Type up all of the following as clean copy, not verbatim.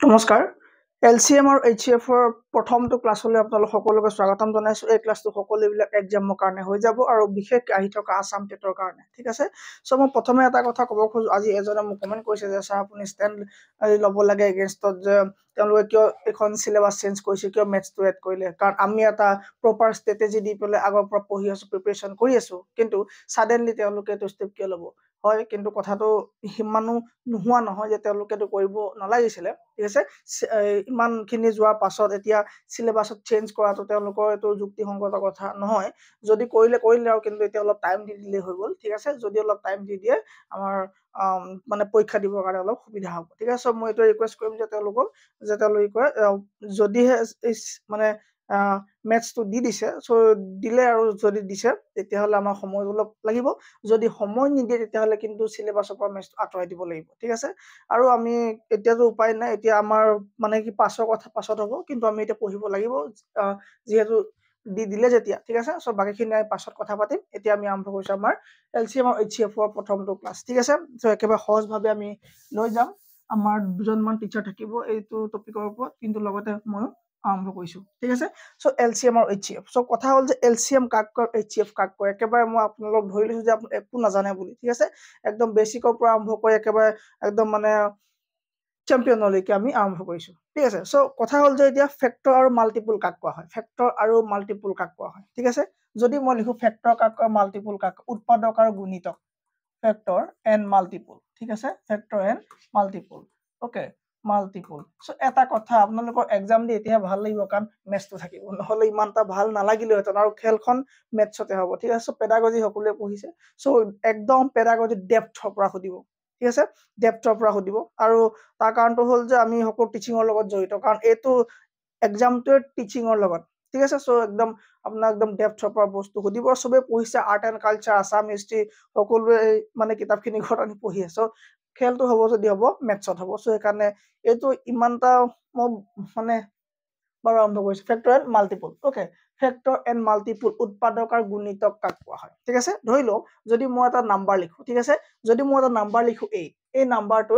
নমস্কাৰ LCM আৰু HCF ৰ প্ৰথমটো ক্লাছলৈ আপোনালোক সকলোকে স্বাগতম জনাইছো এই ক্লাছটো সকলোবিলাক এক্সামৰ কাৰণে হৈ যাব আৰু বিশেষকৈ আহি থকা আসাম টেটৰ কাৰণে ঠিক আছে সো মই প্ৰথমে এটা কথা ক'ব খোজো আজি এজনে মোক কমেন্ট কৰিছে যে স্যাৰ আপুনি ষ্টেণ্ড ল'ব লাগে এগেইনষ্টত যে তেওঁলোকে কিয় এখন সিলেবাস চেঞ্জ কৰিছে কিয় মেথছটো এড কৰিলে কাৰণ আমি এটা প্ৰপাৰ ষ্ট্ৰেটেজি দি পেলাই আগৰ পৰা পঢ়ি আছো প্ৰিপাৰেচন কৰি আছো কিন্তু সাডেনলি তেওঁলোকে এইটো ষ্টেপ কিয় ল'ব হয় কিন্তু কথাটো হিমানো নোহোৱা নহয় যে তেওঁলোকেটো কৰিব নালাগিছিলে ঠিক আছে ইমানখিনি যোৱাৰ পাছত এতিয়া সিলেবাসত চেঞ্জ কৰাটো তেওঁলোকৰ এইটো যুক্তিসংগত কথা নহয় যদি কৰিলে আৰু কিন্তু এতিয়া অলপ টাইম দি দিলে হৈ গ'ল ঠিক আছে যদি অলপ টাইম দি দিয়ে আমাৰ মানে পৰীক্ষা দিবৰ কাৰণে অলপ সুবিধা হ'ব ঠিক আছে মই এইটো ৰিকুৱেষ্ট কৰিম যে তেওঁলোকক যে তেওঁলোকে যদিহে মানে মেথছটো দি দিছে সো দিলে আৰু যদি দিছে তেতিয়াহ'লে আমাৰ সময় অলপ লাগিব যদি সময় নিদিয়ে তেতিয়াহ'লে কিন্তু সিলেবাসৰ পৰা মেথছটো আঁতৰাই দিব লাগিব ঠিক আছে আৰু আমি এতিয়াতো উপায় নাই এতিয়া আমাৰ মানে কি পাছৰ কথা পাছত হ'ব কিন্তু আমি এতিয়া পঢ়িব লাগিব যেহেতু দি দিলে যেতিয়া ঠিক আছে সো বাকিখিনি আমি পাছত কথা পাতিম এতিয়া আমি আৰম্ভ কৰিছো আমাৰ LCM আৰু HCF ৰ প্ৰথমটো ক্লাছ ঠিক আছে সো একেবাৰে সহজভাৱে আমি লৈ যাম আমাৰ দুজনমান টিচাৰ থাকিব এইটো টপিকৰ ওপৰত কিন্তু লগতে মই আৰম্ভ কৰিছো ঠিক আছে সো LCM আৰু HCF সো কথা হ'ল যে LCM কাক কয় HCF কাক কয় একেবাৰে মই আপোনালোক ধৰি লৈছো যে আপুনি একো নাজানে বুলি ঠিক আছে একদম বেসিকৰ পৰা আৰম্ভ কৰি একেবাৰে একদম মানে চ্যাম্পিয়নলৈকে আমি আৰম্ভ কৰিছো ঠিক আছে সো কথা হ'ল যে এতিয়া ফেক্টৰ আৰু মাল্টিপল কাক কোৱা হয় ফেক্টৰ আৰু মাল্টিপল কাক কোৱা হয় ঠিক আছে যদি মই লিখো ফেক্টৰ কাক কয় মাল্টিপল কাক উৎপাদক আৰু গুণিতক ফেক্টৰ এন্ড মাল্টিপল ঠিক আছে factor and multiple okay multiple so এটা কথা আপোনালোকৰ এক্সাম দি এতিয়া ভাল লাগিব কাৰণ মেথছটো থাকিব নহলে ইমানটা ভাল নালাগিলে হেতন আৰু খেলখন মেথছতে হ'ব ঠিক আছে পেডাগজি সকলোৱে পঢ়িছে সো একদম পেডাগজি ডেপথৰ পৰা খুদিব ঠিক আছে ডেপথৰ পৰা খুদিব আৰু তাৰ কাৰণটো হ'ল যে আমি সকলো টিচিংৰ লগত জড়িত কাৰণ এইটো এক্সামটোৰ টিচিংৰ লগত ঠিক আছে সো একদম আপোনাক একদম ডেপথৰ পৰা বস্তু খুদিব সবে পঢ়িছে art and culture Assam history সকলোৱে মানে কিতাপখিনি ঘৰত আনি পঢ়ি আছে খেলটো হ'ব যদি হ'ব মেথছত হ'ব সো সেইকাৰণে এইটো ইমানটা মানে বাৰু আৰম্ভ কৰিছো factor and multiple okay factor and multiple উৎপাদক আৰু গুণিতক কাক কোৱা হয় ঠিক আছে ধৰি লও যদি মই এটা নাম্বাৰ লিখো ঠিক আছে যদি মই এটা নাম্বাৰ লিখো 8 এই নাম্বাৰটো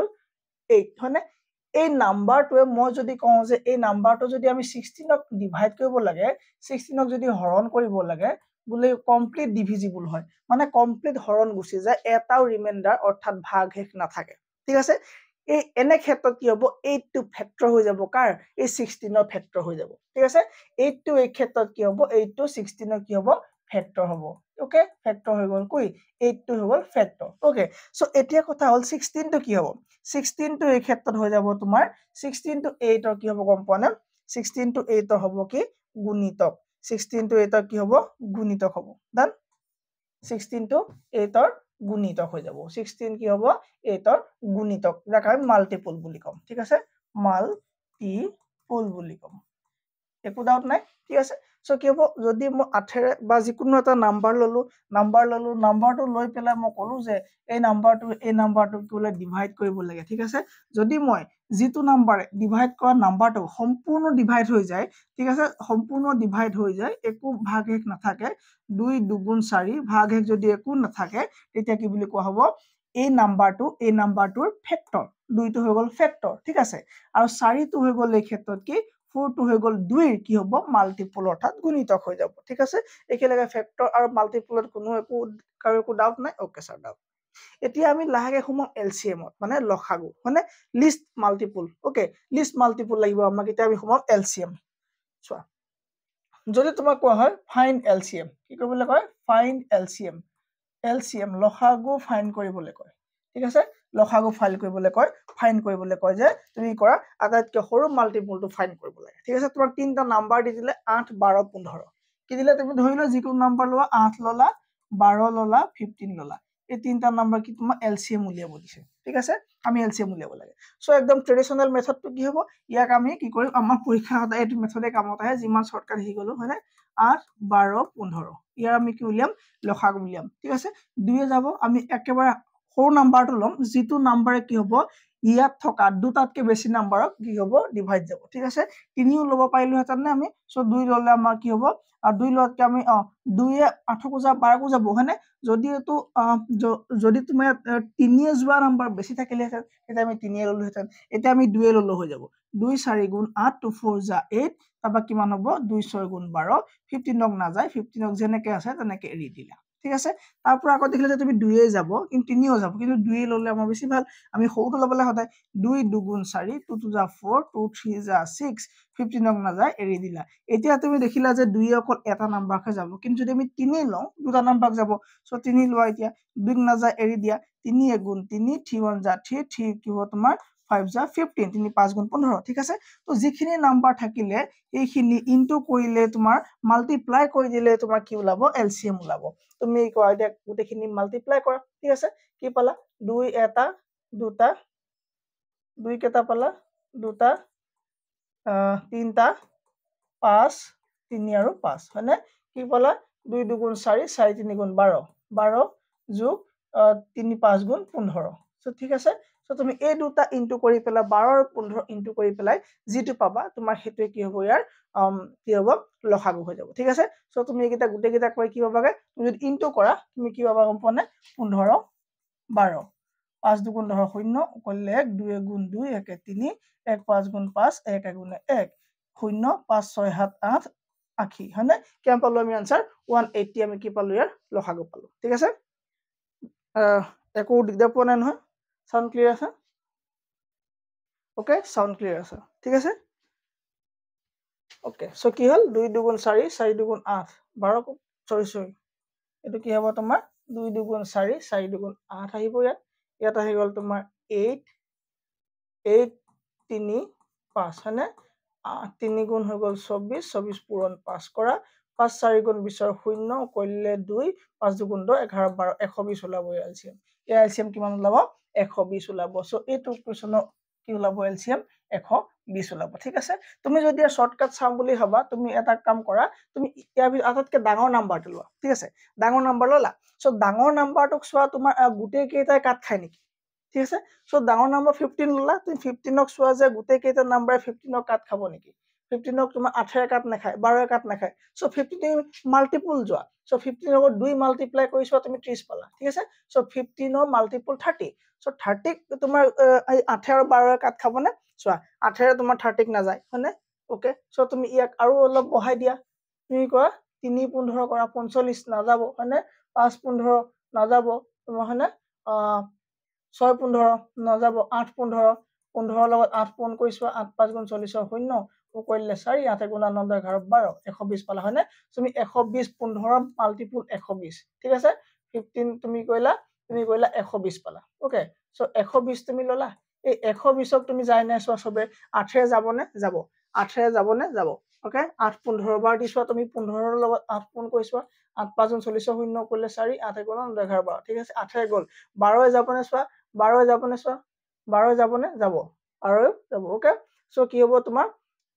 8 হয়নে এই নাম্বাৰটোৱে মই যদি কওঁ যে এই নাম্বাৰটো যদি আমি 16ক ডিভাইড কৰিব লাগে 16ক যদি হৰণ কৰিব লাগে বুলে কমপ্লিট ডিভিজিবল হয় মানে কমপ্লিট হৰণ গুছি যায় এটাও ৰিমাইন্ডাৰ অৰ্থাৎ ভাগ হেক নাথাকে ঠিক আছে এই এনে ক্ষেত্ৰত কি হ'ব 8 টো ফেক্টৰ হৈ যাব কাৰ এই 16ৰ ফেক্টৰ হৈ যাব ঠিক আছে 8 টো এই ক্ষেত্ৰত কি হ'ব 8 টো 16ৰ কি হ'ব ফেক্টৰ হ'ব ওকে ফেক্টৰ হৈ গ'ল কই 8 টো হৈ গ'ল ফেক্টৰ ওকে সো এতিয়া কথা হ'ল 16 টো কি হ'ব 16 টো এই ক্ষেত্ৰত হৈ যাব তোমাৰ 16 টো 8 ৰ কি হ'ব গম পোৱা না 16 টো 8 ৰ হ'ব কি গুণিতক 16 টো 8 ৰ কি হ'ব গুণিতক হ'ব ডান 16 টো 8 ৰ গুণিতক হৈ যাব 16 কি হ'ব 8 ৰ গুণিতক যাক আমি মাল্টিপল বুলি কম ঠিক আছে মাল্টিপল বুলি কম একো ডাউট নাই ঠিক আছে সো কি হ'ব যদি মই 8 বা যিকোনো এটা নাম্বাৰ ললো নাম্বাৰটো লৈ পেলাই মই ক'লো যে এই নাম্বাৰটো কিলে ডিভাইড কৰিব লাগে ঠিক আছে যদি মই যিটো নাম্বাৰে ডিভাইড কৰা নাম্বাৰটো সম্পূৰ্ণ ডিভাইড হৈ যায় ঠিক আছে সম্পূৰ্ণ ডিভাইড হৈ যায় একো ভাগ হেক নাথাকে 2 2 4 ভাগ হেক যদি একো নাথাকে তেতিয়া কি বুলি কোৱা হ'ব এই নাম্বাৰটোৰ ফেক্টৰ 2 টো হৈ গ'ল ফেক্টৰ ঠিক আছে আৰু 4 টো হৈ গ'ল এই ক্ষেত্ৰত কি 4 টো হৈ গ'ল 2 ৰ কি হ'ব মাল্টিপল অৰ্থাৎ গুণিতক হৈ যাব ঠিক আছে একেলগে ফেক্টৰ আৰু মাল্টিপলত কোনো একো ডাউট নাই ওকে স্যাৰ ডাউট এতিয়া আমি লাহেকে সোমাম LCM মানে লসাগু মানে list multiple okay list multiple লাগিব আমাক এতিয়া আমি সোমাম LCM চোৱা যদি তোমাক কোৱা হয় ফাইন্ড LCM কি কৰিবলৈ কয় ফাইন্ড LCM লসাগু ফাইন্ড কৰিবলৈ কয় ঠিক আছে লসাগু ফাইন্ড কৰিবলৈ কয় যে তুমি কৰা আটাইতকৈ সৰু মাল্টিপলটো ফাইন্ড কৰিব লাগে ঠিক আছে তোমাক তিনটা নাম্বাৰ দি দিলে 8 12 15 কি দিলে তুমি ধৰিলা যিকোনো নাম্বাৰ লোৱা 8 ললা 12 ললা 15 ললা এই তিনটা নাম্বাৰ কি তোমাক LCM উলিয়াব দিছে ঠিক আছে আমি LCM উলিয়াব লাগে সো একদম ট্ৰেডিশনাল মেথডটো কি হ'ব ইয়াক আমি কি কৰিম আমাৰ পৰীক্ষা হতে এইটো মেথডে কামত আহে যিমান শৰ্টকাট হি গলো হয়নে 8 12 15 ইয়াৰ আমি কি উলিয়াম লসাগু উলিয়াম ঠিক আছে 2 যাব আমি একেবাৰে সৰু নাম্বাৰটো ল'ম যিটো নাম্বাৰে কি হ'ব ইয়াত থকা দুটাতকৈ বেছি নাম্বাৰক কি হ'ব ডিভাইড যাব ঠিক আছে 3ও ল'ব পাৰিলোহেঁতেন আমি চ' 2 ল'লে আমাৰ কি হ'ব আৰু 2 লোৱাতকৈ আমি 2য়ে 8কো যাব 12কো যাব হয়নে যদি এইটো যদি তোমাৰ 3য়ে যোৱা নাম্বাৰ বেছি থাকিলেহেঁতেন তেতিয়া আমি 3য়ে ল'লোহেঁতেন এতিয়া আমি 2য়ে ল'লো হৈ যাব 2 4 গুণ 8 2 4 যা 8 তাৰপৰা কিমান হ'ব 2 6 গুণ 12 15ক নাযায় 15ক যেনেকৈ আছে তেনেকৈ এৰি দিলা ঠিক আছে তাৰ পৰা আকৌ দেখিলে যে তুমি 2য়ে যাব কিন্তু 3ও যাব কিন্তু 2য়ে ল'লে আমাৰ বেছি ভাল আমি সৰুটো ল'বলৈ সদায় 2 2 গুণ 4 2 2 যা 4 2 3 যা 6 15ক নাযায় এৰি দিলা এতিয়া তুমি দেখিলা যে 2য়ে অকল এটা নাম্বাৰহে যাব কিন্তু যদি আমি 3 লওঁ দুটা নাম্বাৰ যাব চ' 3 লোৱা এতিয়া 2ক নাযায় এৰি দিয়া 3 গুণ 3 3 1 যা 3 3 কি হ'ব তোমাৰ 5 যা 15 3 5 গুণ 15 ঠিক আছে তো যিখিনি নাম্বাৰ থাকিলে এইখিনি ইনটু কৰিলে তোমাৰ মাল্টিপ্লাই কৰি দিলে তোমাৰ কি ওলাব এলচিএম ওলাব তুমি কোৱা এতিয়া গোটেইখিনি মাল্টিপ্লাই কৰা ঠিক আছে কি পালা 2 এটা দুটা 2 কেটা পালা দুটা 3টা 5 3 আৰু 5 হয়নে কি পালা 2 2 গুণ 4 4 3 গুণ 12 12 যোগ 3 5 গুণ 15 সো ঠিক আছে সো তুমি এই দুটা ইনটু কৰি পেলাই 12 আৰু 15 ইনটু কৰি পেলাই যিটো পাবা তোমাৰ হেতুৱে কি হ'ব ইয়াৰ কি হ'ব লসাগু হৈ যাব ঠিক আছে সো তুমি এইকেইটা গোটেইকেইটা কৰি কি পাবাগে তুমি যদি ইনটু কৰা তুমি কি পাবা গম পোৱা নে 15 12 5 2 গুণ 10 0 কৰিলে 1 2 গুণ 2 1 3 1 5 গুণ 5 1 গুণ 1 0 5 6 7 8 80 হয়নে কিমান পালো আমি আনসাৰ 180 আমি কি পালো ইয়াৰ লসাগু পালো ঠিক আছে একো দিগদাৰ পোৱা নাই নহয় সাউন্ড ক্লিয়াৰ আছে ওকে সাউন্ড ক্লিয়াৰ আছে ঠিক আছে ওকে সো কি হল 2 2 গুণ 4 4 2 গুণ 8 12 সৰি এটো কি হ'ব তোমাৰ 2 2 গুণ 4 4 2 গুণ 8 আহিব ইয়াত আহি গ'ল তোমাৰ 8 8 3 5 হয়নে 3 গুণ হৈ গ'ল 24 24 পূৰণ 5 কৰা 5 4 গুণ 20 0 কৰিলে 2 5 2 গুণ 10 11 12 120 ওলাব এলচিএম এলচিএম কিমান ওলাব 120 ওলাব সো এইটো কোৱেশ্চনৰ কি ওলাব এলচিএম 120 ওলাব ঠিক আছে তুমি যদি শৰ্টকাট চাম বুলি ভাবা তুমি এটা কাম কৰা তুমি ইয়াৰ আটাইতকৈ ডাঙৰ নাম্বাৰটো লোৱা ঠিক আছে ডাঙৰ নাম্বাৰ ললা সো ডাঙৰ নাম্বাৰটোক চোৱা তোমাৰ গোটেই কেইটাই কাট খায় নেকি ঠিক আছে সো ডাঙৰ নাম্বাৰ 15 ললা তুমি 15ক চোৱা যে গোটেই কেইটা নাম্বাৰে 15ক কাট খাব নেকি 15ক তোমাৰ 8 কাট নাখায় 12 কাট নাখায় সো 15 মাল্টিপল যোৱা সো 15 ৰ 2 মাল্টিপ্লাই কৰি চোৱা তুমি 30 পালা ঠিক আছে সো 15 ৰ মাল্টিপল 30 সো 30 তোমাৰ 8 আৰু 12 কাট খাবনে চোৱা 8 তোমাৰ 30ক নাযায় হয়নে ওকে সো তুমি ইয়াক আৰু অলপ বঢ়াই দিয়া তুমি কোৱা 3 15 কৰা 45 নাযাব হয়নে 5 15 নাযাব তোমাৰ হয়নে 6 15 নাযাব 8 15 15 লগত 8 পূৰণ কৰি চোৱা 8 5 গুণ 40 0 কৰিলে 4 8 গুণ 9 11 12 120 পালা হয়নে তুমি 120 15 মাল্টিপল 120 ঠিক আছে 15 তুমি কৰিলা 120 পালা ওকে সো 120 তুমি ললা এই 120ক তুমি যাই নাই চোৱা সবে 8 যাবনে যাব 8 যাবনে যাব ওকে 8 15 বাৰ দিছোৱা তুমি 15 ৰ লগত 8 পূৰণ কৰি চোৱা 8 5 গুণ 40 0 কৰিলে 4 8 গুণ 9 11 12 ঠিক আছে 8 গ'ল 12 যাবনে চোৱা 12 যাবনে চোৱা 12 যাবনে যাব আৰু যাব ওকে সো কি হ'ব তোমাৰ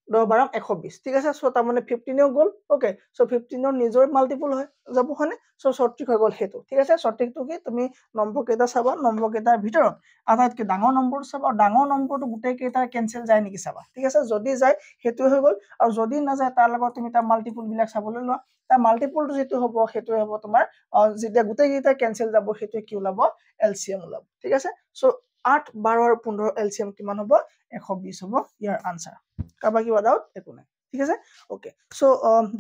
10 12 120 ঠিক আছে সো তাৰ মানে 15 গ'ল ওকে সো 15 নিজৰ মাল্টিপল হয় যাব হয়নে সো সঠিক হৈ গ'ল হেতু ঠিক আছে সঠিকটো কি তুমি নম্বৰ কেইটা চাবা নম্বৰ কেইটাৰ ভিতৰত আটাইতকৈ ডাঙৰ নম্বৰটো চাবা আৰু ডাঙৰ নম্বৰটো গোটেই কেইটা কেনসেল যায় নেকি চাবা ঠিক আছে যদি যায় হেতু হৈ গ'ল আৰু যদি নাযায় তাৰ লগত তুমি তাৰ মাল্টিপল বিলাক চাবলৈ লোৱা তাৰ মাল্টিপলটো যেটো হ'ব হেতু হ'ব তোমাৰ যেতিয়া গোটেই কেইটা কেনসেল যাব হেতু কি ওলাব এলচিএম ওলাব ঠিক আছে সো 8 12 আৰু 15 এলচিএম কিমান হ'ব 120 হ'ব ইয়াৰ আনসাৰ কাবা কিবা ডাউট একো নাই ঠিক আছে ওকে সো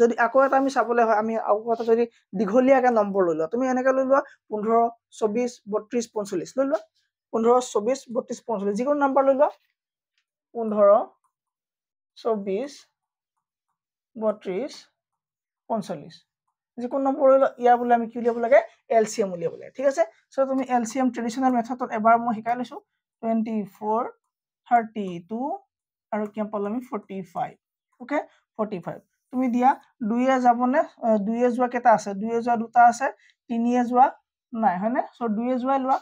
যদি আকৌ এটা আমি চাবলৈ হয় আমি আকৌ এটা যদি দীঘলীয়াকে নম্বৰ লৈ লোৱা তুমি এনেকৈ লৈ লোৱা 15 24 32 45 লৈ লোৱা 15 24 32 45 যিকোনো নাম্বাৰ লৈ লোৱা 15 24 32 45 যিকোনো নম্বৰ লৈ লোৱা ইয়াৰ বোলে আমি কি উলিয়াব লাগে এলচিএম উলিয়াব লাগে ঠিক আছে সো তুমি এলচিএম ট্ৰেডিশনেল মেথডত এবাৰ মই শিকাই লৈছো 24 32 আৰু কি পালো আমি 45 ওকে 45 তুমি দিয়া 2 যাবনে 2 যোৱা কেটা আছে 2 যোৱা দুটা আছে 3 যোৱা নাই হয়নে সো 2 যোৱা লোৱা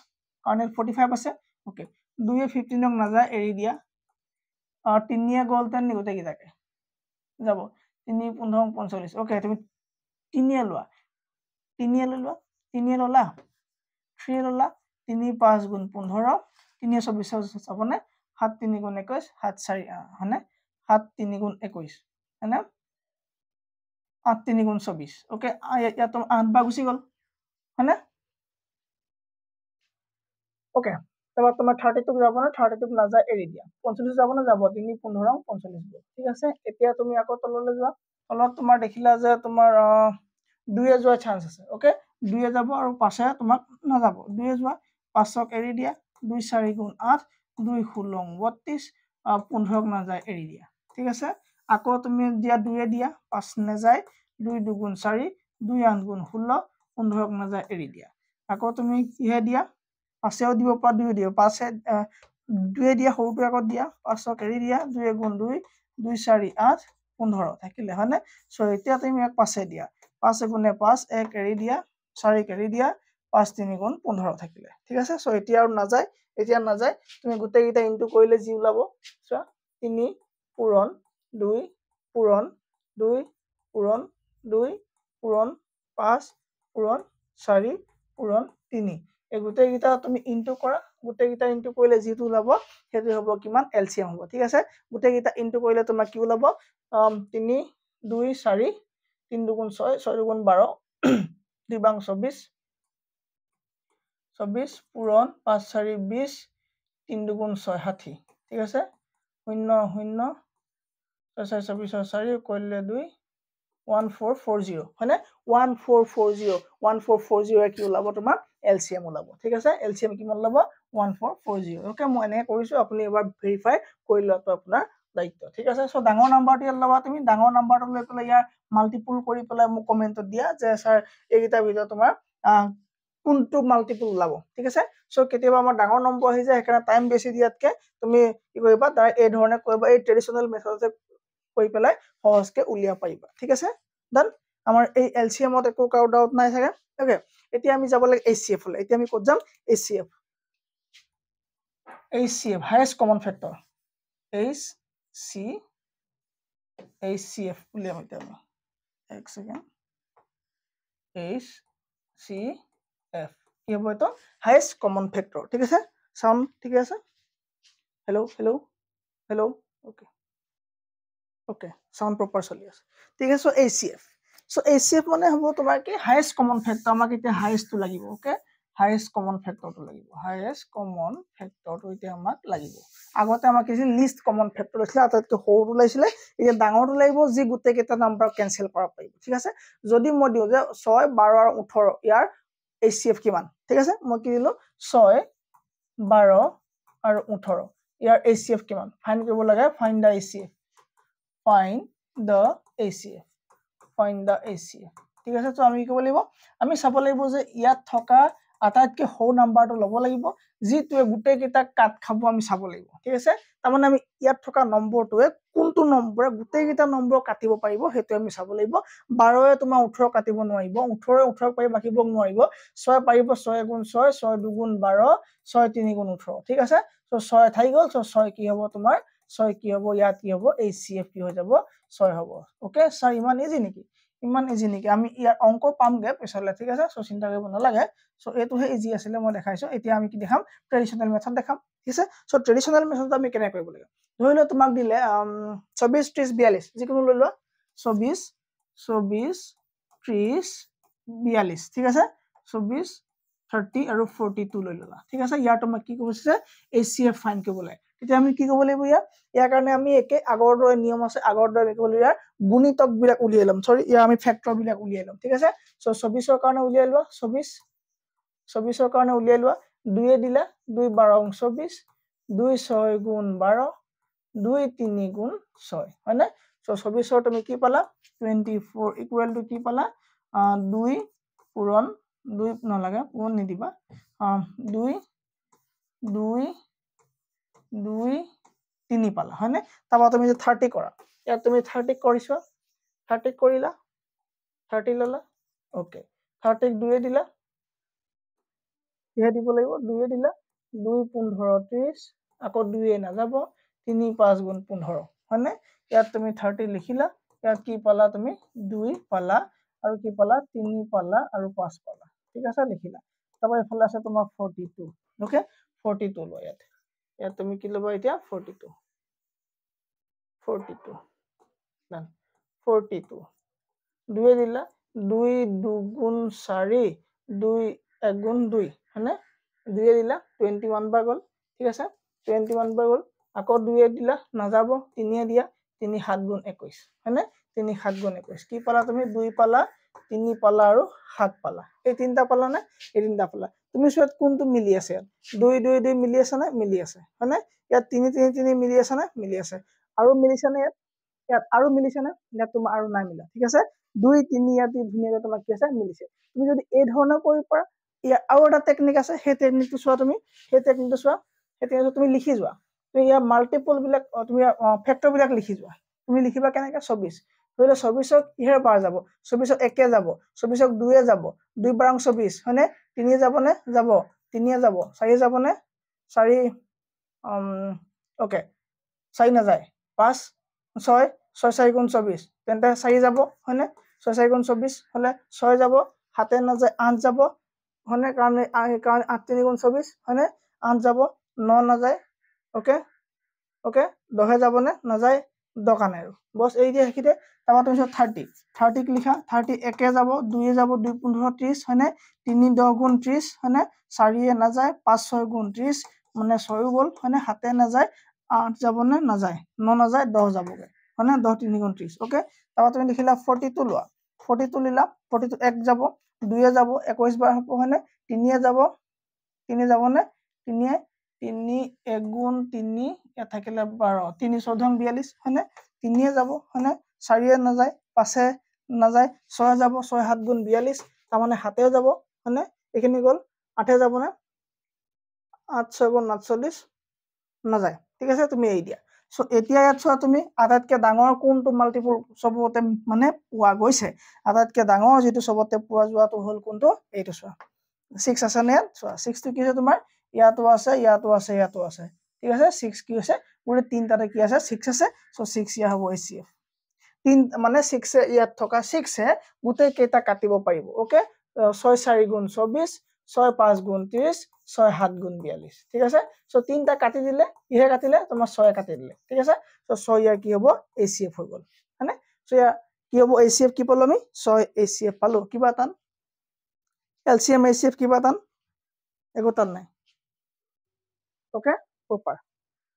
কাৰণ 45 আছে ওকে 2 15ক নাযায় এৰি দিয়া 3 গ'ল তেন গোটেই কেইটাকে যাব 3 15 45 ওকে তুমি 3 লোৱা 3 লৈ লোৱা 3 ললা 3 ললা 3 5 গুণ 15 3 24 যাবনে 7 3 গুণ 21 7 4 হয়নে 7 3 গুণ 21 হয়নে 8 3 গুণ 24 ওকে ইয়াত 8 বাৰ গুচি গ'ল হয়নে ওকে তাৰপৰ তোমাৰ 32 যাব না 32 না যায় এৰি দিয়া 45 যাব না যাব 3 15 45 ঠিক আছে এতিয়া তুমি আকৌ তললৈ যোৱা তলত তোমাৰ দেখিলা যে তোমাৰ 2 যোৱা চান্স আছে ওকে 2 যাব আৰু 5 তোমাক নাযাব 2 যোৱা 5ক এৰি দিয়া 2 4 গুণ 8 2 16 32 15 না যায় এৰি দিয়া ঠিক আছে আকৌ তুমি দিয়া 2 দিয়া 5 না যায় 2 2 গুণ 4 2 8 গুণ 16 15 না যায় এৰি দিয়া আকৌ তুমি কিহে দিয়া 5 দিব পা 2 দিও 5 2 দিয়া সৰুটো আগত দিয়া 5ক এৰি দিয়া 2 গুণ 2 2 4 8 15 থাকিলে হয়নে সো এতিয়া তুমি এক 5 দিয়া 5 গুণে 5 এক এৰি দিয়া 4 এৰি দিয়া 5 3 গুণ 15 থাকিলে ঠিক আছে সো এতিয়া আৰু না যায় তুমি গোটেই গিটা ইনটু কৰিলে জি ওলাব চোৱা 3 পূৰণ 2 পূৰণ 2 পূৰণ 2 পূৰণ 5 পূৰণ 4 পূৰণ 3 এই গোটেই গিটা তুমি ইনটু কৰা গোটেই গিটা ইনটু কৰিলে যেটো ওলাব হেতু হ'ব কিমান এলসিএম হ'ব ঠিক আছে গোটেই গিটা ইনটু কৰিলে তোমাৰ কি ওলাব 3 2 4 3 2 6 6 2 12 2 বাং 24 24 পূৰণ 5 4 20 3 2 6 60 ঠিক আছে 0 0 6 24 4 কৰিলে 2 1440 হয়নে 1440 1440 কি ওলাব তোমাৰ এলসিএম ওলাব ঠিক আছে এলসিএম কিমান ওলাব 1440 ওকে মই এনে কৰিছো আপুনি এবাৰ ভেৰিফাই কৰি লোৱাটো আপোনাৰ দায়িত্ব ঠিক আছে সো ডাঙৰ নাম্বাৰটো লবা তুমি ডাঙৰ নাম্বাৰটো লৈ পেলাই ইয়াৰ মাল্টিপল কৰি পেলাই মোক কমেন্টত দিয়া যে স্যাৰ এইগিটা ভিডিও তোমাৰ কোনটো মাল্টিপল ওলাব ঠিক আছে সো কেতিয়াবা আমাৰ ডাঙৰ নম্বৰ আহি যায় একাৰণে টাইম বেছি দিয়াতকে তুমি কি কৰিবা তাৰ এই ধৰণে কৰিবা এই ট্ৰেডিশনাল মেথডে কৰি পেলাই সহজকে উলিয়া পাৰিবা ঠিক আছে ডান আমাৰ এই এলসিএমত একো কাউ ডাউট নাই থাকে ওকে এতিয়া আমি যাব লাগে এইচসিএফ লৈ এতিয়া আমি ক'ত যাম HCF highest common factor HCF উলিয়াম এতিয়া আমি এক সেকেন্ড এইচসিএফ কি হ'ব এটা হাইয়েস্ট কমন ফ্যাক্টর ঠিক আছে সাউন্ড ঠিক আছে hello hello hello okay okay sound proper চলি আছে ঠিক আছে সো এইচসিএফ মানে হ'ব তোমাৰ কি হাইয়েস্ট কমন ফ্যাক্টর আমাক এতিয়া হাইয়েস্টটো লাগিব ওকে হাইয়েস্ট কমন ফ্যাক্টরটো লাগিব হাইয়েস্ট কমন ফ্যাক্টরটো এতিয়া আমাক লাগিব আগতে আমাক কি লিস্ট কমন ফ্যাক্টর আছিল আটাইতকৈ সৰুটো লাইছিলে এতিয়া ডাঙৰটো লাগিব যি গুটেই কেইটা নাম্বাৰ কেনসেল কৰা পাৰিব ঠিক আছে যদি মই দিও যে 6 12 আৰু 18 ইয়াৰ এইচসিএফ কিমান ঠিক আছে মই কি দিলো 6 12 আৰু 18 ইয়াৰ এইচসিএফ কিমান ফাইন্ড কৰিব লাগে find da HCF find the ACF ঠিক আছে তো আমি কি কৰিব লাগিব আমি চাব লাগিব যে ইয়াত থকা আটাইতকৈ সৰু নাম্বাৰটো ল'ব লাগিব যিটোৱে গোটেই কেইটা কাট খাব আমি চাব লাগিব ঠিক আছে তাৰমানে আমি ইয়াত থকা নম্বৰটোৱে কোনটো নম্বৰে গোটেই কেইটা নম্বৰ কাটিব পাৰিব হেতু আমি চাব লাগিব 12 এ তোমাৰ 18 কাটিব নোৱাৰিব 18 এ 18 পাৰি বাকিব নোৱাৰিব 6 পাৰিব 6 গুণ 6 6 2 গুণ 12 6 3 গুণ 18 ঠিক আছে তো 6 থাই গল তো 6 কি হ'ব তোমাৰ 6 কি হ'ব ইয়াত কি হ'ব এইচসিএফ কি হৈ যাব 6 হ'ব ওকে স্যার ইমান ইজি নেকি আমি ইয়াৰ অংক পামগে পিছলে ঠিক আছে সো চিন্তা কৰিব নালাগে সো এটোহে ইজি আছিল মই দেখাইছো এতিয়া আমি কি দেখাম ট্ৰেডিশনাল মেথড দেখাম ঠিক আছে সো ট্ৰেডিশনাল মেথড আমি কেনে কৰিব লাগে ধৰি লও তোমাক দিলে 24 30 42 যিকোনো লৈ লোৱা 24 24 30 42 ঠিক আছে 24 30 আৰু 42 লৈ ললা ঠিক আছে ইয়াৰ তোমাক কি কৈছে এইচসিএফ ফাইন্ড কৰিব লাগে তেতিয়া আমি কি কৰিব লাগিব ইয়াৰ কাৰণে আমি একে আগৰ দৰে নিয়ম আছে আগৰ দৰে কি কৰিব ইয়াৰ গুণিতক বিলাক উলিয়াই লম সৰি ইয়া আমি ফ্যাক্টৰ বিলাক উলিয়াই লম ঠিক আছে সো 24 ৰ কাৰণে উলিয়াই লোৱা 24 ৰ কাৰণে উলিয়াই লোৱা 2 এ দিলা 2 12 24 2 6 গুণ 12 2 3 গুণ 6 হয়নে সো 24 ৰ তুমি কি পালা 24 ইকুৱেল টু কি পালা 2 পূৰণ 2 নালাগে পূৰণ নিদিবা 2 2 2 3 পালা হয়নে তাবা তুমি 30 কৰা ইয়াত তুমি 30 কৰিছো 30 কৰিলা 30 ললা ওকে 30 2 দিলা ইহে দিব লাগিব 2 দিলা 2 15 30 আকৌ 2 না যাব 3 5 গুণ 15 হয়নে ইয়াত তুমি 30 লিখিলা ইয়াত কি পালা তুমি 2 পালা আৰু কি পালা 3 পালা আৰু 5 পালা ঠিক আছে লিখিলা তারপর এফালে আছে তোমার 42 ওকে 42 লো ইয়াত তুমি কি লবা এতিয়া 42 ডান 42 2 দিলা 2 2 গুণ 4 2 1 গুণ 2 হয়নে 2 দিলা 21 বাৰ গল ঠিক আছে 21 বাৰ গল আকৌ 2 দিলা নাযাব 3 দিয়া 3 7 গুণ 21 হয়নে 3 7 গুণ 21 কি পালা তুমি 2 পালা 3 পালা আৰু 7 পালা এই তিনটা পালা না এই তিনটা পালা তুমি সত কোনটো মিলি আছে 2 2 2 মিলি আছে না মিলি আছে হয়নে ইয়াত 3 3 3 মিলি আছে না মিলি আছে আৰু মিলিছে না ইয়াত আৰু মিলিছে না ইয়াত তোমাৰ আৰু নাই মিলা ঠিক আছে 2 3 ইয়াত ধুনীয়াকৈ তোমাক কি আছে মিলিছে তুমি যদি এই ধৰণৰ কৰিব পাৰা ইয়াৰ আৰু এটা টেকনিক আছে সেই টেকনিকটো চোৱা তুমি সেই টেকনিকটো চোৱা সেই টেকনিকটো তুমি লিখি যোৱা তুমি ইয়াৰ মাল্টিপল বিলাক তুমি ফেক্টৰ বিলাক লিখি যোৱা তুমি লিখিবা কেনেকৈ 24 ধৰি 24ক কিহেৰে পাৰ যাব 24ক 1 যাব 24ক 2 যাব 2 বাৰং 24 হয়নে 3 যাব নে যাব 3 যাব 4 যাব নে 4 ওকে 4 নাযায় 5 6 6 4 গুণ 24 তেন্তে 4 যাব হয়নে 6 4 গুণ 24 হলে 6 যাব 7 নাযায় 8 যাব হয়নে কাৰণ 8 3 গুণ 24 হয়নে 8 যাব 9 নাযায় ওকে ওকে 10 যাব নে নাযায় দোকান আৰু বস এই যে হেকিতে তাবা তুমি 30 30 ক লিখা 30 1 যাব 2 যাব 2 15 30 হয়নে 3 10 গুণ 30 হয়নে 4 নাযায় 5 6 গুণ 30 মানে 6 গল হয়নে 7 নাযায় 8 যাব নে নাযায় 9 নাযায় 10 যাবগে হয়নে 10 3 গুণ 30 ওকে তাবা তুমি লিখিলা 42 লোৱা 42 লিলা 42 1 যাব 2 যাব 21 বাৰ হ'ব হয়নে 3 যাব 3 যাব নে 3 3 1 গুণ 3 ইয়াত থাকিলে 12 3 14 42 হয়নে 3 যাব হয়নে 4 নাযায় 5 নাযায় 6 যাব 6 7 গুণ 42 তাৰ মানে 7 যাব হয়নে এইখিনি গল 8 যাব নে 8 6 গুণ 48 নাযায় ঠিক আছে তুমি এই দিয়া সো এতিয়া ইয়াত চোৱা তুমি আটাইতকৈ ডাঙৰ কোনটো মাল্টিপল সবতে মানে পোৱা গৈছে আটাইতকৈ ডাঙৰ যেটো সবতে পোৱা যোৱাটো হল কোনটো এইটো চোৱা 6 আছে নে চোৱা 6 টো কি আছে তোমাৰ ইয়াতো আছে ইয়াতো আছে ইয়াতো আছে ঠিক আছে 6 কি আছে পুৰে তিনটাতে কি আছে 6 আছে সো 6 ইয়া হ'ব HCF তিন মানে 6 ইয়াত থকা 6 এ গুটেই কেইটা কাটিব পাৰিব ওকে 6 4 গুণ 24 6 5 গুণ 30 6 7 গুণ 42 ঠিক আছে সো তিনটা কাটি দিলে ইহে কাটিলে তোমাৰ 6 কাটি দিলে ঠিক আছে সো 6 ইয়াৰ কি হ'ব HCF হৈ গল হয়নে সো ইয়া কি হ'ব HCF কি পালো আমি 6 HCF পালো কিবা টান LCM HCF কিবা টান একো টান নাই ওকে প্ৰপাৰ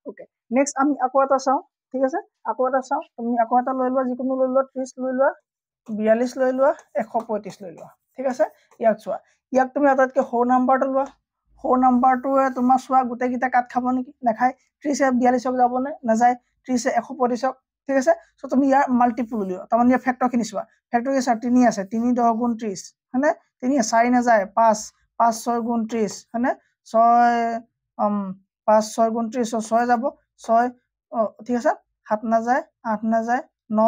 ওকে নেক্সট আমি আকৌ এটা চাও ঠিক আছে আকৌ এটা চাও তুমি আকৌ এটা লৈ লোৱা যিকোনো লৈ লোৱা 30 লৈ লোৱা 42 লৈ লোৱা 135 লৈ লোৱা ঠিক আছে ইয়াক চোৱা ইয়াক তুমি আটাইতকৈ সৰু নাম্বাৰটো লোৱা সৰু নাম্বাৰটোৱে তোমাৰ চোৱা গোটেইকেইটা কাট খাব নেকি নাখায় 30 এ 42ক যাব নে নাযায় 30 এ 135ক ঠিক আছে সো তুমি ইয়াৰ মাল্টিপল লিওৱা তাৰমানে ইয়াৰ ফেক্টৰখিনি চোৱা ফেক্টৰ কি 3 আছে 3 10 গুণ 30 হয়নে 3 4 নাযায় 5 5 6 গুণ 30 হয়নে 6 5 6 গুণ 30 6 যাব 6 ঠিক আছে 7 নাযায় 8 নাযায় 9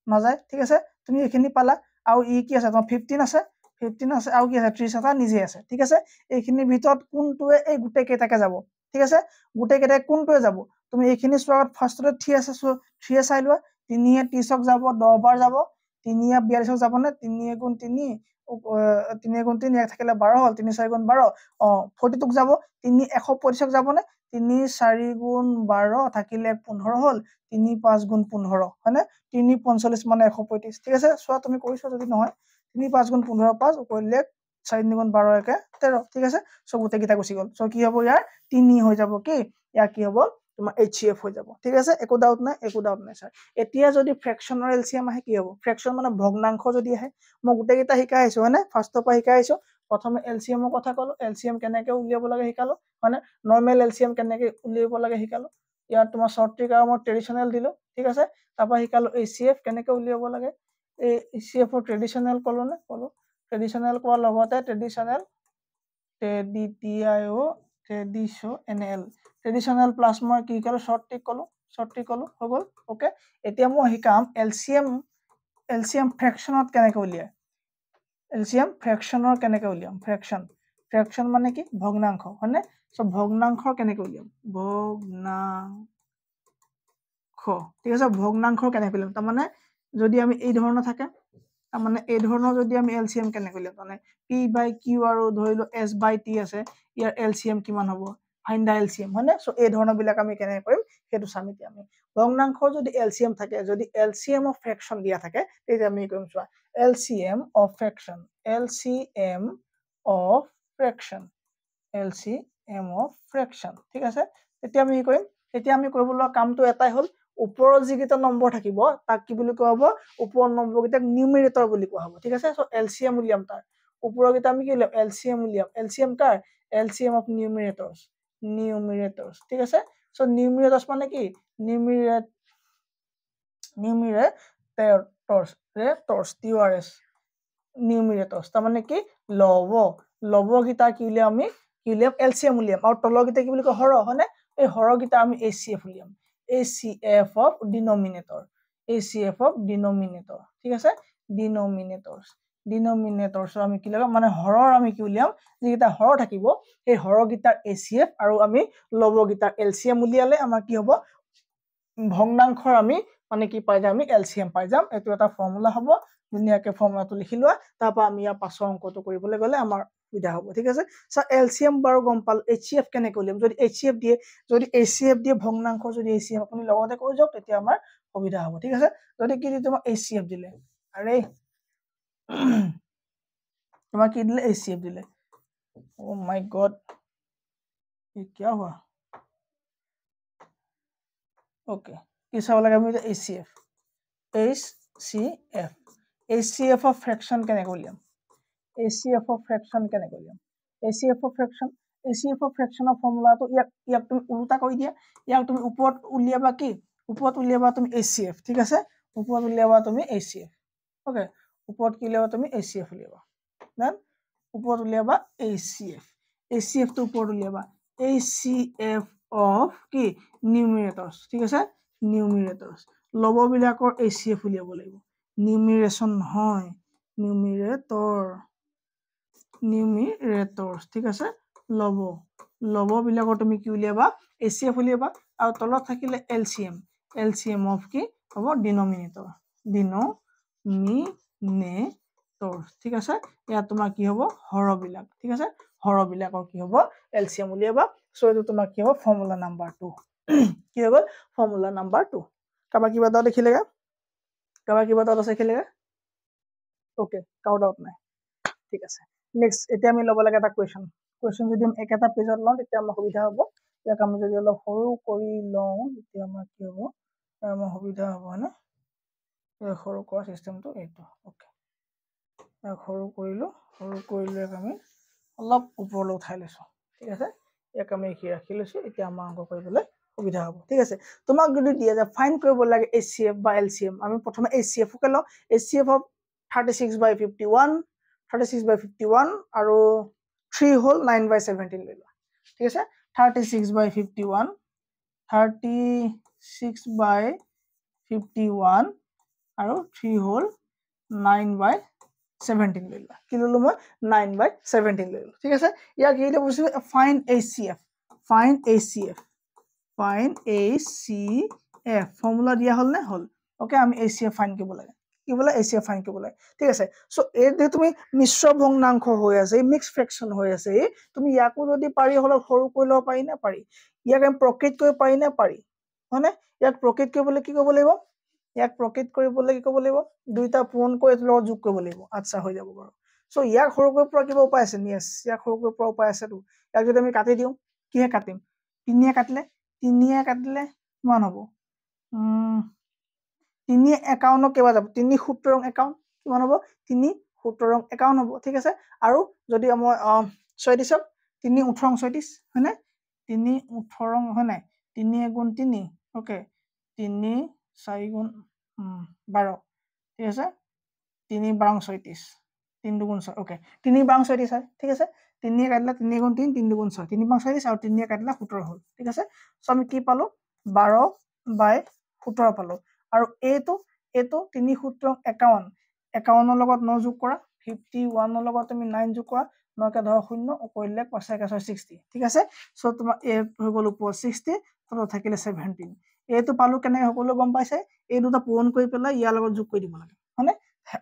নাযায় ঠিক আছে তুমি এইখিনি পালা আৰু ই কি আছে তোমাৰ 15 আছে 15 আছে আৰু কি আছে 30 এটা নিজে আছে ঠিক আছে এইখিনিৰ ভিতৰত কোনটোৱে এই গোটেই কেইটাকে যাব ঠিক আছে গোটেই কেইটাই কোনটোৱে যাব তুমি এইখিনি চোৱা ফাৰ্ষ্টতে 3 আছে 3 চাই লোৱা 3 এ 30ক যাব 10 বাৰ যাব 3 এ 42ক যাব নে 3 গুণ 3 3 গুণ 3 এক থাকিলে 12 হল 3 4 গুণ 12 42ক যাব 3 135ক যাব নে 3 4 গুণ 12 থাকিলে 15 হল 3 5 গুণ 15 হয়নে 3 45 মানে 135 ঠিক আছে চোৱা তুমি কৰিছা যদি নহয় 3 5 গুণ 15 5 কৰিলে 4 গুণ 12 একে 13 ঠিক আছে সো গোটেইকেইটা গুচি গল সো কি হ'ব ইয়াৰ 3 হৈ যাব কি ইয়াৰ কি হ'ব তোমাৰ HCF হৈ যাব ঠিক আছে একো ডাউট নাই স্যাৰ এতিয়া যদি ফ্ৰেকশনৰ LCM আহে কি হ'ব ফ্ৰেকশন মানে ভগ্নাংশ যদি আহে মই গোটেইকেইটা শিকাই আইছো হয়নে ফাৰ্ষ্টৰ পৰা শিকাই আইছো প্ৰথমে LCM ৰ কথা কলো LCM কেনেকৈ উলিয়াব লাগে শিকালো মানে নৰ্মেল LCM কেনেকৈ উলিয়াব লাগে শিকালো ইয়াত তোমাৰ শৰ্ট ট্ৰিক আৰু মই ট্ৰেডিশনাল দিলো ঠিক আছে তাৰপৰা শিকালো HCF কেনেকৈ উলিয়াব লাগে এই HCF ৰ ট্ৰেডিশনাল কলো নে কলো ট্ৰেডিশনাল কোৱাৰ লগতে ট্ৰেডিশনাল TDTIO ট্ৰেডিশনাল প্লাস মই কি কলো শৰ্ট ট্ৰিক কলো হৈ গল ওকে এতিয়া মই শিকাম LCM ফ্ৰেকশনত কেনেকৈ উলিয়ায় LCM ফ্ৰেকশনৰ কেনেকৈ উলিয়াম ফ্ৰেকশন মানে কি ভগ্নাংশ হয়নে সো ভগ্নাংশৰ কেনেকৈ উলিয়াম ভগ্নাংশ ঠিক আছে ভগ্নাংশ কেনেকৈ উলিয়াম তাৰ মানে যদি আমি এই ধৰণৰ থাকে মানে এই ধৰণৰ যদি আমি এলচিএম কেনে কৰিলে মানে p/q আৰু ধৰি লো s/t আছে ইয়াৰ এলচিএম কিমান হ'ব ফাইন্ড দা এলচিএম হয়নে সো এই ধৰণৰ বিলাক আমি কেনে কৰিম সেইটো চাম এতিয়া আমি ভগ্নাংশৰ যদি এলচিএম থাকে যদি এলচিএম অফ ফ্ৰেকশন দিয়া থাকে তেতিয়া আমি কৰিম চোৱা LCM of fraction LCM of fraction LCM of fraction ঠিক আছে এতিয়া আমি কি কৰিম এতিয়া আমি কৰিবলৈ কামটো এটাই হল ওপৰৰ যিকেইটা নম্বৰ থাকিব তাক কি বুলি কোৱা হ'ব ওপৰৰ নম্বৰকেইটাক নিউমেৰেটৰ বুলি কোৱা হ'ব ঠিক আছে সো LCM উলিয়াম তাৰ ওপৰৰ কেইটা আমি কি উলিয়াম LCM উলিয়াম LCM car LCM of numerators ঠিক আছে সো numerators মানে কি numerators TORS numerators তাৰ মানে কি লব গিটা কি উলিয়াম আমি কি উলিয়াম LCM উলিয়াম আৰু তলৰ গিটা কি বুলি কয় হৰ হয়নে এই হৰ গিটা আমি HCF উলিয়াম HCF of denominator ঠিক আছে denominators আমি কি লগাম মানে হৰৰ আমি কি উলিয়াম যেটা হৰ থাকিব এই হৰ গিটাৰ HCF আৰু আমি লব গিটাৰ LCM উলিয়ালে আমাৰ কি হ'ব ভগ্নাংশৰ আমি মানে কি পাই যাম আমি LCM পাই যাম এটো এটা ফৰ্মুলা হ'ব দুনিয়াকে ফৰ্মুলাটো লিখি লোৱা তাৰপা আমি ইয়া পাছৰ অংকটো কৰিবলৈ গলে আমাৰ সুবিধা হ'ব ঠিক আছে সো LCM বাৰু গম পাল HCF কেনে কৰিম যদি HCF দিয়ে ভগ্নাংশ যদি HCF আপুনি লগতে কৈ যাওক তেতিয়া আমাৰ সুবিধা হ'ব ঠিক আছে যদি কি তোমাক HCF দিলে আৰে তোমাক কি দিলে HCF দিলে ও মাই গॉड ये क्या हुआ ओके কি চাব লাগে আমি HCF of fraction কেনে কৰিম HCF of fraction কেনে কৰিম HCF of fraction of formula তো ইয়াক তুমি উল্টা কৰি দিয়া ইয়াক তুমি ওপৰত উলিয়াবা কি ওপৰত উলিয়াবা তুমি HCF ঠিক আছে ওপৰত উলিয়াবা তুমি HCF ওকে ওপৰত কি উলিয়াবা তুমি HCF উলিয়াবা দেন ওপৰত উলিয়াবা HCF তো ওপৰত উলিয়াবা HCF of কি numerators ঠিক আছে numerators লব বিলাকৰ HCF উলিয়াব লাগিব numeration হয় numerators ঠিক আছে লব বিলাকৰ তুমি কি উলিয়াবা HCF উলিয়াবা আৰু তলত থাকিলে LCM of কি হ'ব denominators ঠিক আছে ইয়া তোমাৰ কি হ'ব হৰ বিলাক ঠিক আছে হৰ বিলাকৰ কি হ'ব LCM উলিয়াবা সো এটো তোমাৰ কি হ'ব ফৰ্মুলা নাম্বাৰ 2 কি হ'ব ফৰ্মুলা নাম্বাৰ 2 কাবা কিবা দাও দেখিলেগা ওকে কাউ ডাউট নাই ঠিক আছে নেক্সট এতিয়া আমি লব লাগে এটা কোৱেশ্চন যদি আমি একেটা পেজত লওঁ তেতিয়া আমাৰ সুবিধা হ'ব ইয়াক আমি যদি অলপ সৰু কৰি লওঁ তেতিয়া আমাৰ কি হ'ব আমাৰ সুবিধা হ'ব না সৰু কৰা সিস্টেমটো এইটো ওকে সৰু কৰিলো ইয়াক আমি অলপ ওপৰলৈ উঠাই লৈছো ঠিক আছে ইয়াক আমি কি ৰাখি লৈছো এতিয়া আমাৰ অংক কৰিবলৈ সুবিধা হ'ব ঠিক আছে তোমাক যদি দিয়া যায় ফাইন্ড কৰিব লাগে HCF বা LCM আমি প্ৰথমে HCF কে লওঁ HCF of 36/51 আৰু 3 হল 9/17 লৈ লোৱা ঠিক আছে 36/51 আৰু 3 হল 9/17 লৈ লোৱা কি ললো মই 9/17 লৈ লোৱা ঠিক আছে ইয়াক কি এটা বুজিছো ফাইন্ড HCF ফৰ্মুলা দিয়া হল নে হল ওকে আমি HCF ফাইন্ড কৰিব লাগে HCF ফাইন্ড কৰিব লাগে ঠিক আছে সো এই যে তুমি মিশ্ৰ ভগ্নাংশ হৈ আছে মিক্স ফ্ৰেকশন হৈ আছে তুমি ইয়াকো যদি পাৰি হল সৰু কৰি লব পাৰি না পাৰি ইয়াক আমি প্ৰকৃত কৰিব পাৰি না পাৰি হয়নে ইয়াক প্ৰকৃত কৰিবলৈ কি কৰিব লাগিব ইয়াক প্ৰকৃত কৰিবলৈ কি কৰিব লাগিব দুইটা পূৰণ কৰি লগত যোগ কৰিব লাগিব আচ্ছা হৈ যাব বাৰু সো ইয়াক সৰু কৰি পৰা কিবা উপায় আছে নিয়েস ইয়াক সৰু কৰি পৰা উপায় আছে তো ইয়াক যদি আমি কাটি দিও কিহে কাটিম 3 কাটিলে কিমান হ'ব 3 কেবা যাব 3 17 51 কিমান হ'ব 3 17 51 হ'ব ঠিক আছে আৰু যদি মই 6 দিছক 3 18 36 হয়নে 3 18 হয় নাই 3 গুণ 3 ওকে 3 4 গুণ 12 ঠিক আছে 3 12 36 3 দুগুণ 6 ওকে 3 12 36 হয় ঠিক আছে 3 কাটিলে 3 গুণ 3 3 দুগুণ 6 3 12 36 আৰু 3 কাটিলে 17 হ'ল ঠিক আছে সো আমি কি পালো 12/17 পালো আৰু এটো 3 17 51 লগত 9 যোগ কৰা 51 লগত তুমি 9 যোগ কৰা 9 কে 10 0 কৰিলে 5 6 60 ঠিক আছে সো তোমাৰ এ হৈ গল ওপৰ 60 তলত থাকিলে 17 এটো পালো কেনে সকলো গম পাইছে এই দুটা পূৰণ কৰি পেলাই ইয়াৰ লগত যোগ কৰি দিব লাগে হয়নে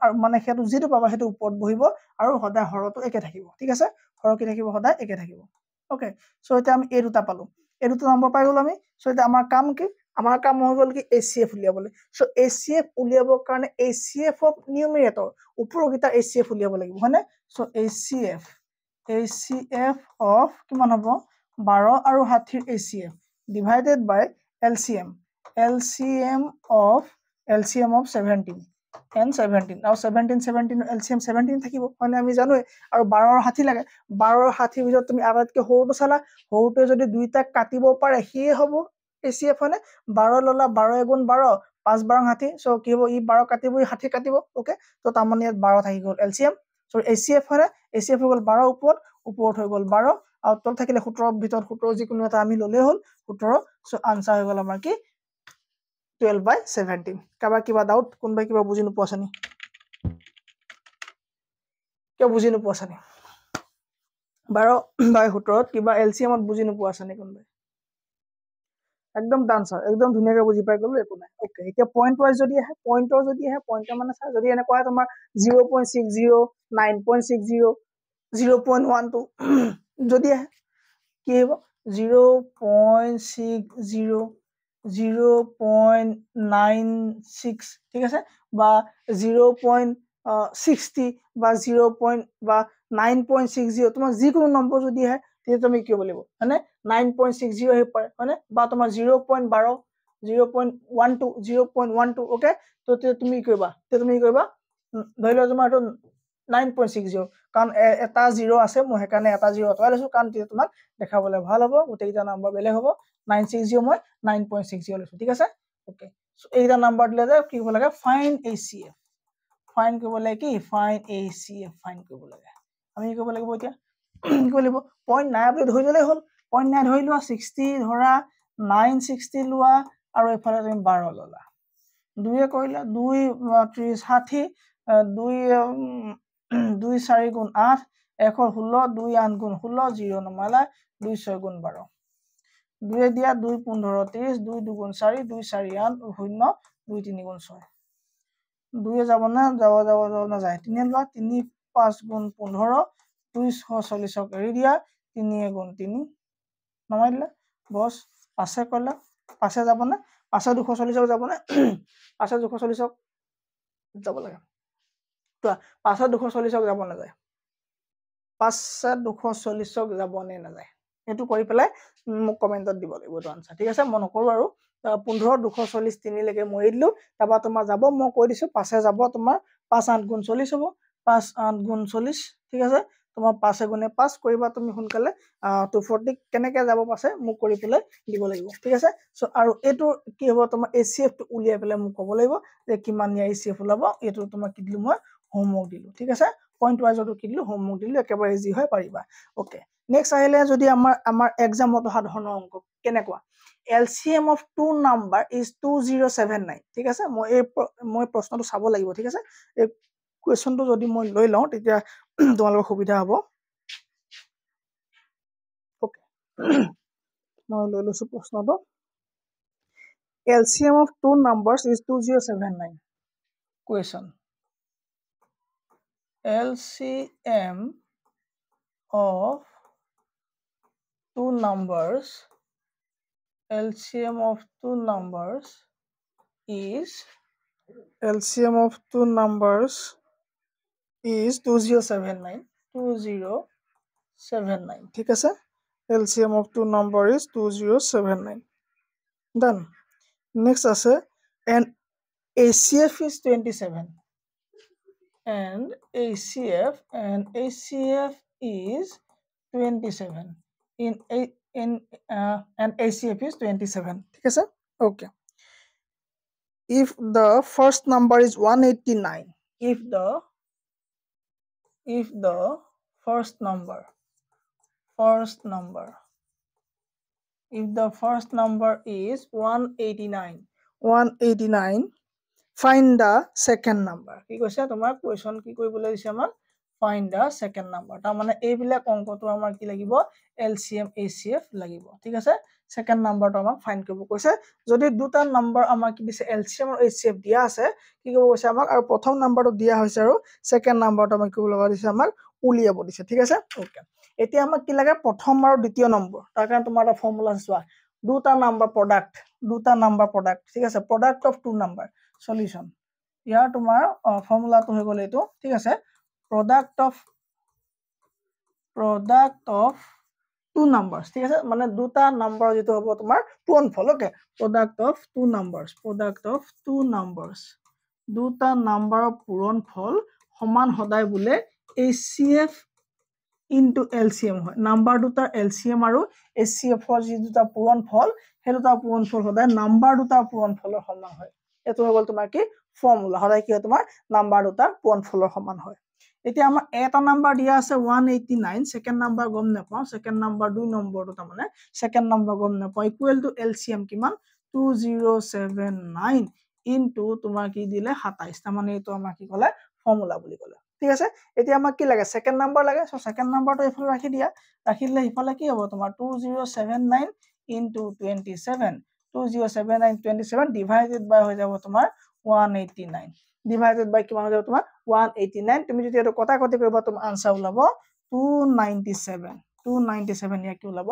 আৰু মানে সেইটো যিটো পাবা সেইটো ওপৰত বহিব আৰু সদায় হৰটো একে থাকিব ঠিক আছে হৰ কি থাকিব সদায় একে থাকিব ওকে সো এতিয়া আমি এই দুটা পালো এই দুটা নম্বৰ পাই গ'লো আমি সো এতিয়া আমাৰ কাম কি আমাৰ কাম হৈ গ'ল কি ACF উলিয়াবলৈ সো ACF উলিয়াবৰ কাৰণে ACF অফ নিউমেৰেটৰ ওপৰকেইটা ACF উলিয়াব লাগিব হয়নে সো ACF অফ কিমান হ'ব 12 আৰু 60 ACF divided by LCM of 17 and 17 now 17 LCM 17 থাকিব মানে আমি জানো আৰু 12 আৰু 60 লাগে 12 আৰু 60 ভিতৰত তুমি আটাইতকৈ সৰুটো চালা সৰুটোৱে যদি দুইটা কাটিব পাৰে হিয়ে হ'ব ACF হয়নে 12 ললা 12 গুণ 12 5 12 60 সো কি হ'ব ই 12 কাটিব ই 60 কাটিব ওকে তো তাৰমানে ইয়াত 12 থাকি গ'ল LCM সো ACF হয়নে ACF হৈ গ'ল 12 ওপৰত হৈ গ'ল 12 আৰু তল থাকিলে 17 ভিতৰত 17 যিকোনো এটা আমি ললে হ'ল 17 সো আনসাৰ হৈ গ'ল আমাৰ কি 12/17 কাবা কিবা ডাউট কোনবাই কিবা বুজি নোপোৱাছনি কিয় বুজি নোপোৱাছনি 12/17 কিবা LCM বুজি নোপোৱাছনি কোনবাই একদম ডান্সাৰ একদম ধুনিয়াকৈ বুজি পাই গ'লো একো নাই ওকে এতিয়া পয়েন্ট ওয়াইজ যদি আহে পয়েন্টৰ মানে চা যদি এনে কোৱা তোমাৰ 0.60 9.60 0.12 যদি আহে কি হ'ব 0.60 0.96 ঠিক আছে বা 0.60 বা 9.60 তোমাৰ যিকোনো নম্বৰ যদি আহে তেতিয়া তুমি কি কৰিব লাগিব মানে 9.60 আহি পাৰে মানে বা তোমাৰ 0.12 0.12 ওকে তো তুমি কি কৰিবা ধৰি লোৱা তোমাৰ এইটো 9.60 কাৰণ এটা 0 আছে মই হেকাৰণে এটা 0 অতৰাই লৈছো কাৰণ তোমাক দেখাবলৈ ভাল হ'ব গোটেইটা নম্বৰ বেলেগ হ'ব 960 মই 9.60 লৈছো ঠিক আছে ওকে সো এইটা নম্বৰ দিলে যে কি হ'ব লাগে ফাইন্ড ACF ফাইন্ড কৰিব লাগে কি ফাইন্ড ACF ফাইন্ড কৰিব লাগে আমি কি কৰিব লাগিব এতিয়া কি কৰিব পইণ্ট নাই বুলি ধৰি ললে হ'ল পইণ্ট নাই ধৰি লোৱা 60 ধৰা 960 লোৱা আৰু এফালে তুমি 12 ললা 2 কৰিলা 2 30 60 2 2 4 গুণ 8 116 2 8 গুণ 16 0 নমালা 2 6 গুণ 12 2 দিয়া 2 15 30 2 2 গুণ 4 2 4 8 0 2 3 গুণ 6 2 যাব না যাব না যায় 3 লোৱা 3 5 গুণ 15 240 এৰি দিয়া 3 গুণ 3 নমাই দিলা বস পাছে কৰিলা পাছে যাব না পাছে 240 যাব না পাছে 240 যাব লাগে তো পাছে 240 যাব না যায় পাছে 240 যাব নে না যায় এটো কৰি পেলাই মোক কমেন্টত দিব লাগিব তো আনসাৰ ঠিক আছে মই নকৰো আৰু 15 240 3 লৈকে মই দিলো তাবা তোমাৰ যাব মই কৈ দিছো পাছে যাব তোমাৰ 5 8 গুণ 40 হ'ব 5 8 গুণ 40 ঠিক আছে তোমাৰ 5 গুণে 5 কৰিবা তুমি সোনকালে 240 কেনেকৈ যাব পাছে মোক কৰি পেলাই দিব লাগিব ঠিক আছে সো আৰু এটো কি হ'ব তোমাৰ ACF টো উলিয়াই পেলাই মোক ক'ব লাগিব যে কিমান ইয়া ACF ওলাব এটো তোমাক কি দিলো মই হোমৱৰ্ক দিলো ঠিক আছে পয়েন্ট ওয়াইজটো কি দিলো হোমৱৰ্ক দিলো একেবাৰে ইজি হয় পাৰিবা ওকে নেক্সট আহিলে যদি আমাৰ এক্সামত সাধাৰণ অংক কেনেকুৱা LCM of two number is 2079 ঠিক আছে মই প্ৰশ্নটো চাব লাগিব ঠিক আছে এই কোৱেশ্চনটো যদি মই লৈ লওঁ তেতিয়া তোমালোকৰ সুবিধা হ'ব ওকে মই লৈ লৈছো প্ৰশ্নটো LCM of two numbers is 2079 question LCM of two numbers LCM of two numbers is 2079 ঠিক আছে LCM of two number is 2079 done next আছে and ACF is 27 and ACF is 27 and ACF is 27 ঠিক আছে okay if the first number is 189 if the first number if the first number is 189 find the second number কি কৈছে তোমাৰ question কি কৰিবলৈ দিছে আমাৰ find the second number তাৰ মানে এইবিলাক অংকটো আমাৰ কি লাগিব LCM HCF লাগিব ঠিক আছে second number টো আমাক ফাইন্ড কৰিব কৈছে যদি দুটা নম্বৰ আমাক কি দিছে LCM আৰু HCF দিয়া আছে কি কৰিব কৈছে আমাক আৰু প্ৰথম নম্বৰটো দিয়া হৈছে আৰু সেকেন্ড নম্বৰটো আমাক কি লগা দিছে আমাক উলিয়াব দিছে ঠিক আছে ওকে এতিয়া আমাক কি লাগে প্ৰথম আৰু দ্বিতীয় নম্বৰ তাৰ কাৰণে তোমাৰ এটা ফৰ্মুলা চোৱা দুটা নম্বৰ প্ৰডাক্ট ঠিক আছে product of two number solution ইয়াৰ তোমাৰ ফৰ্মুলাটো হৈ গ'ল এইটো ঠিক আছে product of two numbers ঠিক আছে মানে দুটা নম্বৰ যেটো হ'ব তোমাৰ পূৰণফল okay product of two numbers দুটা নম্বৰৰ পূৰণফল সমান সদায় বোলে HCF into LCM হয় নাম্বাৰ দুটাৰ LCM আৰু HCF ৰ যি দুটা পূৰণফল সেই দুটা পূৰণফল সদায় নাম্বাৰ দুটাৰ পূৰণফলৰ সমান হয় এটো হৈ গ'ল তোমাৰ কি ফৰ্মুলা সদায় কি হয় তোমাৰ নাম্বাৰ দুটাৰ পূৰণফলৰ সমান হয় এতিয়া আমাৰ এটা নাম্বাৰ দিয়া আছে 189 সেকেন্ড নাম্বাৰ গম নাপাও সেকেন্ড নাম্বাৰ দুই নম্বৰটো তাৰ মানে সেকেন্ড নাম্বাৰ গম নাপাও ইকুৱেল টু LCM কিমান 2079 ইনটু তোমাৰ কি দিলে 27 তাৰ মানে এইটো আমাৰ কি ক'লে ফৰ্মুলা বুলি ক'লে ঠিক আছে এতিয়া আমাক কি লাগে সেকেন্ড নাম্বাৰ লাগে সো সেকেন্ড নাম্বাৰটো এফালে ৰাখি দিয়া ৰাখিলে ইফালে কি হ'ব তোমাৰ 2079 ইনটু 27 2079 27 ডিভাইডেড বাই হৈ যাব তোমাৰ 189 ডিভাইডেড বাই কিমান হৈ যাব তোমাৰ 189 তুমি যদি এটো কটা কটি কৰিবা তোমাৰ আনসাৰ ওলাব 297 ইয়া কি ওলাব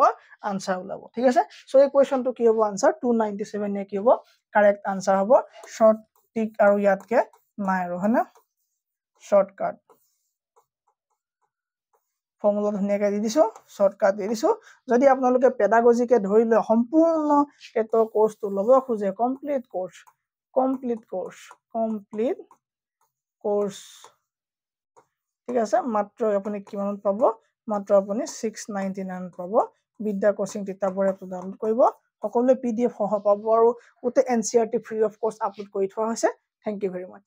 আনসাৰ ওলাব ঠিক আছে সো এই কোৱেশ্চনটো কি হ'ব আনসাৰ 297 ইয়া কি হ'ব কাৰেক্ট আনসাৰ হ'ব শৰ্ট টিক আৰু ইয়াতকে নাই আৰু হনা শৰ্টকাট ফৰ্মুলা ধুনিয়াকৈ দি দিছো শৰ্টকাট দি দিছো যদি আপোনালোকে পেডাগজিকে ধৰি লৈ সম্পূৰ্ণ এটো কোৰ্সটো ল'ব খুজে কমপ্লিট কোৰ্স ঠিক আছে মাত্ৰ আপুনি কিমানত পাব মাত্ৰ আপুনি 699 পাব বিদ্যা কোচিং কিতাপৰে ডাউনলোড কৰিব সকলোৱে PDF সহ পাব আৰু উতে NCERT ফ্ৰী অফ কষ্ট আপলোড কৰি থোৱা হৈছে থ্যাংক ইউ ভেৰি মাচ